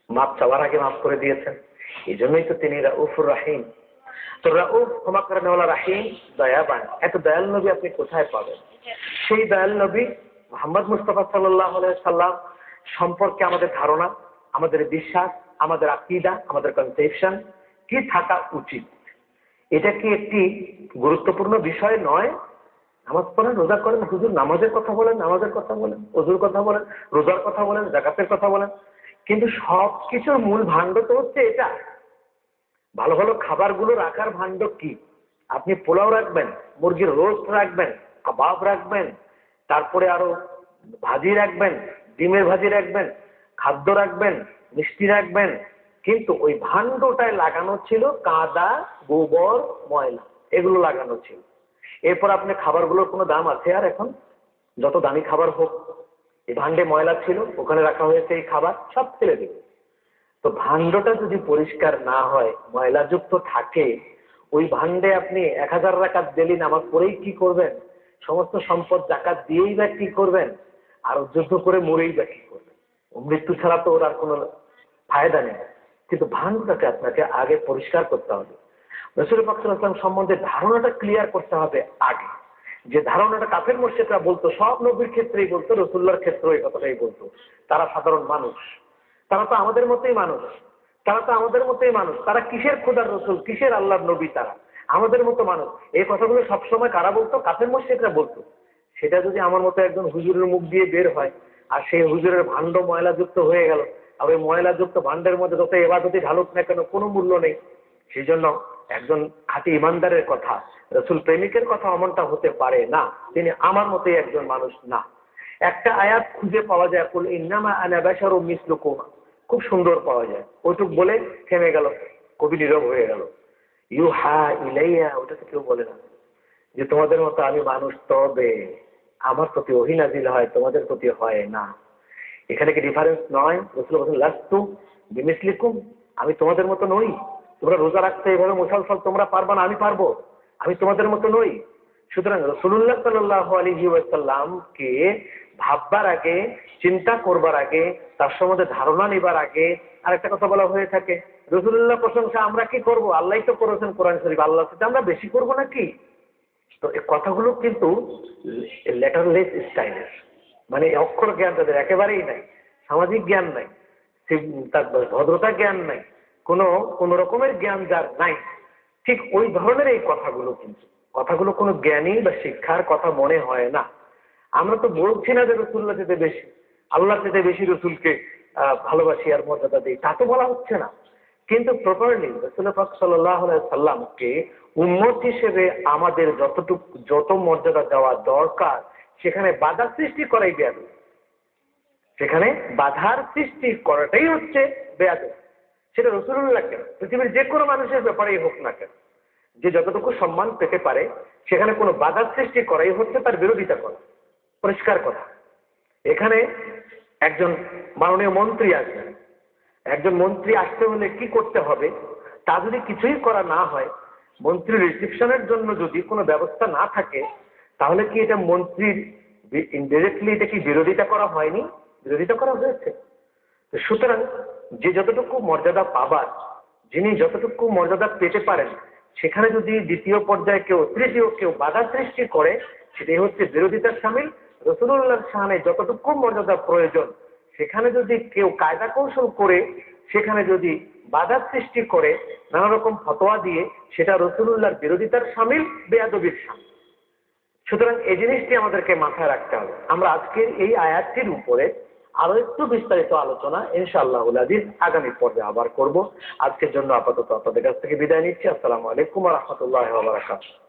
মাপ চাওয়ার আগে মাফ করে দিয়েছেন। এই জন্যই তো তিনি রাউফুর রাহিম। তো রাউফ ক্ষমা করে নেওয়ালা, রাহিম দয়াবান, এত দয়াল নবী আপনি কোথায় পাবেন? সেই দয়াল নবী মুহাম্মদ মুস্তাফা সাল্লাল্লাহু আলাইহি সাল্লাম সম্পর্কে আমাদের ধারণা, আমাদের বিশ্বাস, আমাদের আকীদা, আমাদের কনসেপশন কি থাকা উচিত, এটা কি একটি গুরুত্বপূর্ণ বিষয় নয়? নামাজ পড়েন, রোজা করেন, হুজুর নামাজের কথা বলেন, নামাজের কথা বলেন, ওযুর কথা বলেন, রোজার কথা বলেন, যাকাতের কথা বলেন, কিন্তু সবকিছুর মূল ভাণ্ড তো হচ্ছে এটা। ভালো ভালো খাবারগুলো রাখার ভাণ্ড কি? আপনি পোলাও রাখবেন, মুরগির রোস্ট রাখবেন, কাবাব রাখবেন, তারপরে আরো ভাজি রাখবেন, ডিমের ভাজি রাখবেন, খাদ্য রাখবেন, মিষ্টি রাখবেন, কিন্তু ওই ভাণ্ডটায় লাগানো ছিল কাদা, গোবর, ময়লা, এগুলো লাগানো ছিল। এরপর আপনি খাবারগুলোর কোনো দাম আছে? আর এখন যত দামি খাবার হোক, এই ভাণ্ডে ময়লা ছিল, ওখানে রাখা হয়েছে এই খাবার, সব ফেলে দেবে। তো ভাণ্ডটা যদি পরিষ্কার না হয়, ময়লাযুক্ত থাকে, ওই ভাণ্ডে আপনি 1000 রাকাত ডেইলি নামাজ পড়েই কি করবেন? সমস্ত সম্পদ যাকাত দিয়েই বা কি করবেন? আর যুদ্ধ করে মরেই বা কি করবেন? মৃত্যু ছাড়া তো ওর আর কোনো ফায়দা নেই। কিন্তু ভাণ্ডটাকে আপনাকে আগে পরিষ্কার করতে হবে। রাসূল পাক সাল্লাল্লাহু আলাইহি ওয়াসাল্লাম সম্বন্ধে ধারণাটা ক্লিয়ার করতে হবে আগে। যে ধারণাটা কাফের মুশরিকরা বলতো, সব নবীর ক্ষেত্রেই বলতো, রাসূলুল্লাহর ক্ষেত্রেও এই কথাটাই বলতো। তারা সাধারণ মানুষ, তারা তো আমাদের মতোই মানুষ, তারা তো আমাদের মতোই মানুষ, তারা কিসের খোদার রসুল, কিসের আল্লাহর নবী, তারা আমাদের মতো মানুষ। এই কথাগুলো সবসময় কারা বলতো? কাফের মুশরিকরা বলতো। সেটা যদি আমার মতো একজন হুজুরের মুখ দিয়ে বের হয়, আর সেই হুজুরের ভাণ্ড ময়লাযুক্ত হয়ে গেল, আর ওই ময়লাযুক্ত ভাণ্ডের মধ্যে যত ইবাদতই ঢালুক না কেন, কোনো মূল্য নেই। সেই জন্য একজন খাঁটি ইমানদারের কথা, রসুল প্রেমিকের কথা অমনটা হতে পারে না। তিনি আমার মতোই একজন মানুষ না। একটা আয়াত খুঁজে পাওয়া যায়, কুল ইন্নামা আনা বাশারুম মিসলুকুম, খুব সুন্দর পাওয়া যায়। ওইটুক বলে থেমে গেল, কবি নীরব হয়ে গেল। ইউহা ইলাইয়া, ওটা তো কেউ বলে না যে তোমাদের মতো আমি মানুষ, তবে আমার প্রতি ওহী নাযিল হয়, তোমাদের প্রতি হয় না। এখানে কি ডিফারেন্স নয়? রাসূল বলেন লাস্তু বিমিসলিকুম, আমি তোমাদের মতো নই। তোমরা রোজা রাখতে এভাবে মুসলসল তোমরা পারবা না, আমি পারবো, আমি তোমাদের মতো নই। সুতরাং রাসূলুল্লাহ সাল্লাল্লাহু আলাইহি ওয়াসাল্লামকে ভাববার আগে, চিন্তা করবার আগে, তার সম্বন্ধে ধারণা নেবার আগে আরেকটা কথা বলা হয়ে থাকে, রাসূলুল্লাহ প্রশংসা আমরা কি করব? আল্লাহই তো করেছেন কোরআন শরীফ, আল্লাহর সাথে আমরা বেশি করব নাকি? তো এই কথাগুলো কিন্তু লেটারলেস স্টাইলের, মানে অক্ষর জ্ঞান তাদের একেবারেই নাই, সামাজিক জ্ঞান নাই, তার ভদ্রতা জ্ঞান নাই, কোন রকমের জ্ঞান যার নাই, ঠিক ওই ধরনের এই কথাগুলো। কিন্তু কথাগুলো কোনো জ্ঞানী বা শিক্ষার কথা মনে হয় না। আমরা তো বলছি না যে রসুল্লাহ যেতে বেশি, আল্লাহ যেতে বেশি রসুলকে ভালোবাসি আর মর্যাদা দিই, তা তো বলা হচ্ছে না। কিন্তু প্রপারলি রাসূল পাক সাল্লাল্লাহু আলাইহি সাল্লামকে উম্মত হিসেবে আমাদের যত মর্যাদা দেওয়া দরকার, সেখানে বাধা সৃষ্টি করাই বেয়াদবি। সেখানে বাধার সৃষ্টি করাটাই হচ্ছে বেয়াদবি। সেটা রাসূলুল্লাহ কেন, পৃথিবীর যে কোনো মানুষের ব্যাপারেই হোক না কেন, যে যতটুকু সম্মান পেতে পারে, সেখানে কোনো বাধার সৃষ্টি করাই হচ্ছে তার বিরোধিতা করা। পরিষ্কার কথা। এখানে একজন মাননীয় মন্ত্রী আসবেন, একজন মন্ত্রী আসতে হলে কি করতে হবে, তা যদি কিছুই করা না হয়, মন্ত্রীর রিসিপশনের জন্য যদি কোনো ব্যবস্থা না থাকে, তাহলে কি এটা মন্ত্রীর ইনডিরেক্টলি এটা কি বিরোধিতা করা হয়নি? বিরোধিতা করা হয়েছে। সুতরাং যে যতটুকু মর্যাদা পাবার, যিনি যতটুকু মর্যাদা পেতে পারেন, সেখানে যদি দ্বিতীয় পর্যায়ে কেউ, তৃতীয় কেউ বাধা সৃষ্টি করে, সেটাই হচ্ছে বিরোধিতার শামিল। রাসূলুল্লাহর শানে যতটুকু মর্যাদা প্রয়োজন, সেখানে যদি কেউ কায়দা কৌশল করে, সেখানে যদি বাধা সৃষ্টি করে, নানা রকম ফতোয়া দিয়ে, সেটা রাসূলুল্লাহর বিরোধিতার শামিল, বেয়াদবির শামিল। সুতরাং এই জিনিসটি আমাদেরকে মাথায় রাখতে হবে। আমরা আজকের এই আয়াতটির উপরে আরো একটু বিস্তারিত আলোচনা ইনশাআল্লাহুল আজিজ আগামী পর্বে আবার করব। আজকের জন্য আপাতত আপনাদের কাছ থেকে বিদায় নিচ্ছি। আসসালামু আলাইকুম ওয়া রাহমাতুল্লাহি ওয়া বারাকাতুহু।